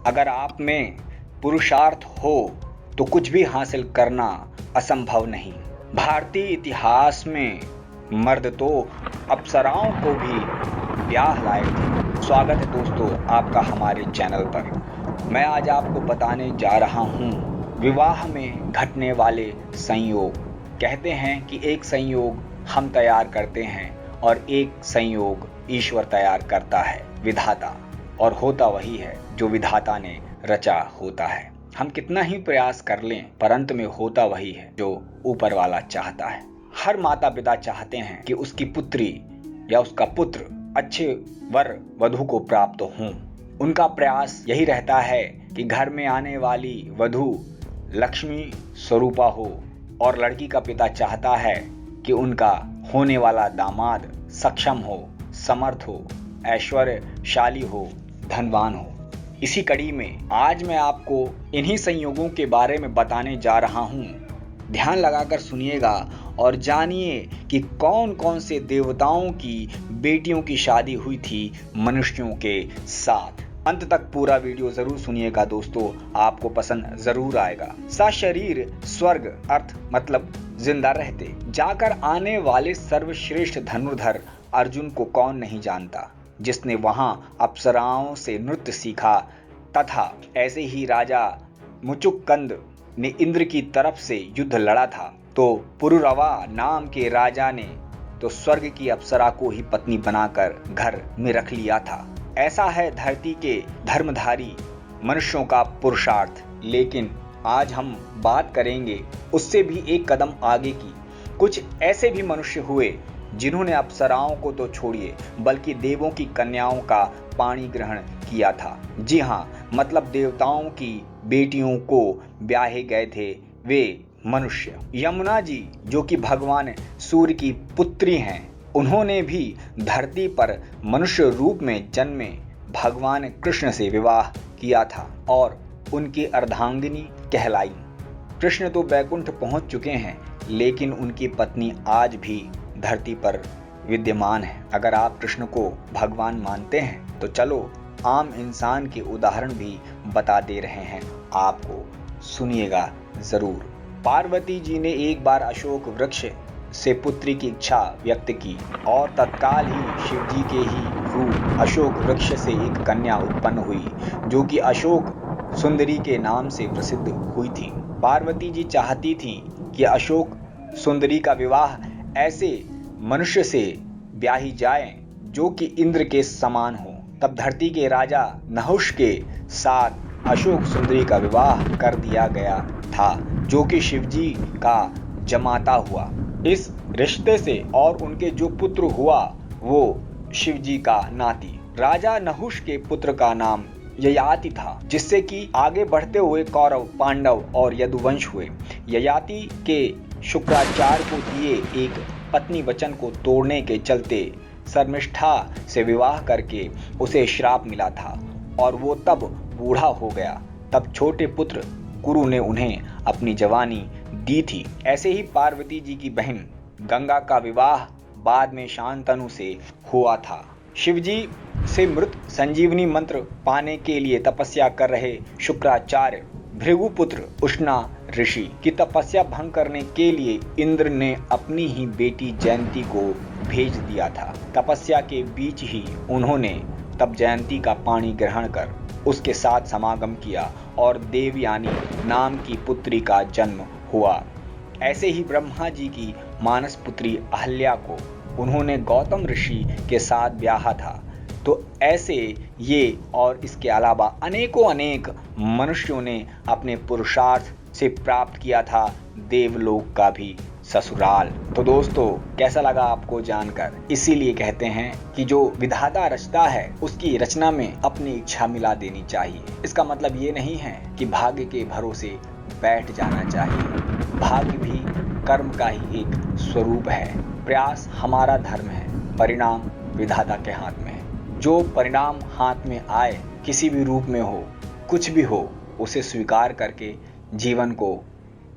अगर आप में पुरुषार्थ हो तो कुछ भी हासिल करना असंभव नहीं। भारतीय इतिहास में मर्द तो अप्सराओं को भी ब्याह लाए थे। स्वागत है दोस्तों आपका हमारे चैनल पर। मैं आज आपको बताने जा रहा हूँ विवाह में घटने वाले संयोग। कहते हैं कि एक संयोग हम तैयार करते हैं और एक संयोग ईश्वर तैयार करता है, विधाता, और होता वही है जो विधाता ने रचा होता है। हम कितना ही प्रयास कर लें पर अंत में होता वही है जो ऊपर वाला चाहता है। हर माता पिता चाहते हैं कि उसकी पुत्री या उसका पुत्र अच्छे वर वधू को प्राप्त हों। उनका प्रयास यही रहता है कि घर में आने वाली वधू लक्ष्मी स्वरूपा हो, और लड़की का पिता चाहता है कि उनका होने वाला दामाद सक्षम हो, समर्थ हो, ऐश्वर्यशाली हो, धनवान हो। इसी कड़ी में आज मैं आपको इन्हीं संयोगों के बारे में बताने जा रहा हूँ। ध्यान लगाकर सुनिएगा और जानिए कि कौन कौन से देवताओं की बेटियों की शादी हुई थी मनुष्यों के साथ। अंत तक पूरा वीडियो जरूर सुनिएगा दोस्तों, आपको पसंद जरूर आएगा। सशरीर स्वर्ग अर्थ मतलब जिंदा रहते। जाकर आने वाले सर्वश्रेष्ठ धनुर्धर अर्जुन को कौन नहीं जानता, जिसने वहां अप्सराओं से नृत्य सीखा। तथा ऐसे ही राजा मुचुक्कंद ने इंद्र की तरफ से युद्ध लड़ा था, तो पुरुरवा नाम के राजा ने तो स्वर्ग की अप्सरा को ही पत्नी बनाकर घर में रख लिया था। ऐसा है धरती के धर्मधारी मनुष्यों का पुरुषार्थ। लेकिन आज हम बात करेंगे उससे भी एक कदम आगे की। कुछ ऐसे भी मनुष्य हुए जिन्होंने अप्सराओं को तो छोड़िए बल्कि देवों की कन्याओं का पाणी ग्रहण किया था। जी हाँ, मतलब देवताओं की बेटियों को ब्याहे गए थे वे मनुष्य। यमुना जी जो कि भगवान सूर्य की पुत्री हैं, उन्होंने भी धरती पर मनुष्य रूप में जन्मे भगवान कृष्ण से विवाह किया था और उनकी अर्धांगिनी कहलाई। कृष्ण तो वैकुंठ पहुंच चुके हैं, लेकिन उनकी पत्नी आज भी धरती पर विद्यमान है। अगर आप कृष्ण को भगवान मानते हैं तो चलो आम इंसान के उदाहरण भी बता दे रहे हैं आपको, सुनिएगा जरूर। पार्वती जी ने एक बार अशोक वृक्ष से पुत्री की इच्छा व्यक्त की और तत्काल ही शिव जी के ही रूप अशोक वृक्ष से एक कन्या उत्पन्न हुई, जो कि अशोक सुंदरी के नाम से प्रसिद्ध हुई थी। पार्वती जी चाहती थी कि अशोक सुंदरी का विवाह ऐसे मनुष्य से ब्याही जाए जो कि इंद्र के समान हो। तब धरती के राजा नहुष के साथ अशोक सुंदरी का विवाह कर दिया गया था, जो कि शिवजी का जमाता हुआ। इस रिश्ते से और उनके जो पुत्र हुआ वो शिवजी का नाती। राजा नहुष के पुत्र का नाम ययाति था, जिससे कि आगे बढ़ते हुए कौरव, पांडव और यदुवंश हुए। ययाति के शुक्राचार्य को दिए एक पत्नी वचन को तोड़ने के चलते शर्मिष्ठा से विवाह करके उसे श्राप मिला था और वो तब बूढ़ा हो गया। तब छोटे पुत्र कुरु ने उन्हें अपनी जवानी दी थी। ऐसे ही पार्वती जी की बहन गंगा का विवाह बाद में शांतनु से हुआ था। शिवजी से मृत संजीवनी मंत्र पाने के लिए तपस्या कर रहे शुक्राचार्य भृगुपुत्र उष्णा ऋषि की तपस्या भंग करने के लिए इंद्र ने अपनी ही बेटी जयंती को भेज दिया था। तपस्या के बीच ही उन्होंने तब जयंती का पानी ग्रहण कर उसके साथ समागम किया और देवयानी नाम की पुत्री का जन्म हुआ। ऐसे ही ब्रह्मा जी की मानस पुत्री अहल्या को उन्होंने गौतम ऋषि के साथ ब्याहा था। तो ऐसे ये और इसके अलावा अनेक मनुष्यों ने अपने पुरुषार्थ से प्राप्त किया था देवलोक का भी ससुराल। तो दोस्तों कैसा लगा आपको जानकर? इसीलिए कहते हैं कि जो विधाता रचता है उसकी रचना में अपनी इच्छा मिला देनी चाहिए। इसका मतलब ये नहीं है कि भाग्य के भरोसे बैठ जाना चाहिए। भाग्य भी कर्म का ही एक स्वरूप है। प्रयास हमारा धर्म है, परिणाम विधाता के हाथ में है। जो परिणाम हाथ में आए, किसी भी रूप में हो, कुछ भी हो, उसे स्वीकार करके जीवन को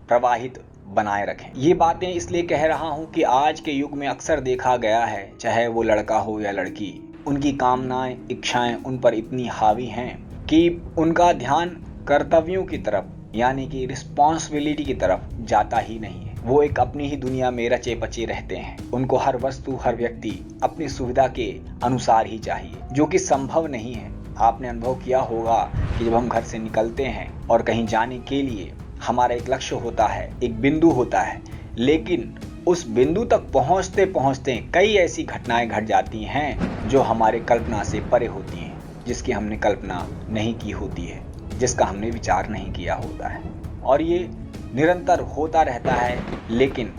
प्रवाहित बनाए रखें। ये बातें इसलिए कह रहा हूं कि आज के युग में अक्सर देखा गया है, चाहे वो लड़का हो या लड़की, उनकी कामनाएं, इच्छाएं उन पर इतनी हावी हैं कि उनका ध्यान कर्तव्यों की तरफ यानी कि रिस्पॉन्सिबिलिटी की तरफ जाता ही नहीं है। वो एक अपनी ही दुनिया में रचे पचे रहते हैं। उनको हर वस्तु हर व्यक्ति अपनी सुविधा के अनुसार ही चाहिए, जो कि संभव नहीं है। आपने अनुभव किया होगा कि जब हम घर से निकलते हैं और कहीं जाने के लिए हमारा एक लक्ष्य होता है, एक बिंदु होता है, लेकिन उस बिंदु तक पहुंचते पहुंचते कई ऐसी घटनाएं घट जाती हैं जो हमारे कल्पना से परे होती हैं, जिसकी हमने कल्पना नहीं की होती है, जिसका हमने विचार नहीं किया होता है। और ये निरंतर होता रहता है, लेकिन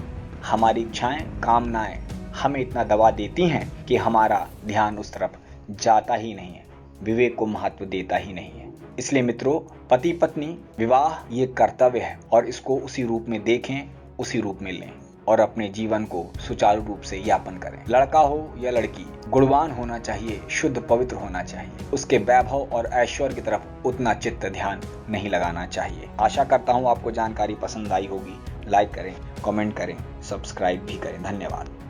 हमारी इच्छाएं, कामनाएं हमें इतना दबा देती हैं कि हमारा ध्यान उस तरफ जाता ही नहीं है, विवेक को महत्व देता ही नहीं है। इसलिए मित्रों, पति पत्नी विवाह ये कर्तव्य है और इसको उसी रूप में देखें, उसी रूप में लें और अपने जीवन को सुचारू रूप से यापन करें। लड़का हो या लड़की, गुणवान होना चाहिए, शुद्ध पवित्र होना चाहिए। उसके वैभव और ऐश्वर्य की तरफ उतना चित्त ध्यान नहीं लगाना चाहिए। आशा करता हूँ आपको जानकारी पसंद आई होगी। लाइक करें, कमेंट करें, सब्सक्राइब भी करें। धन्यवाद।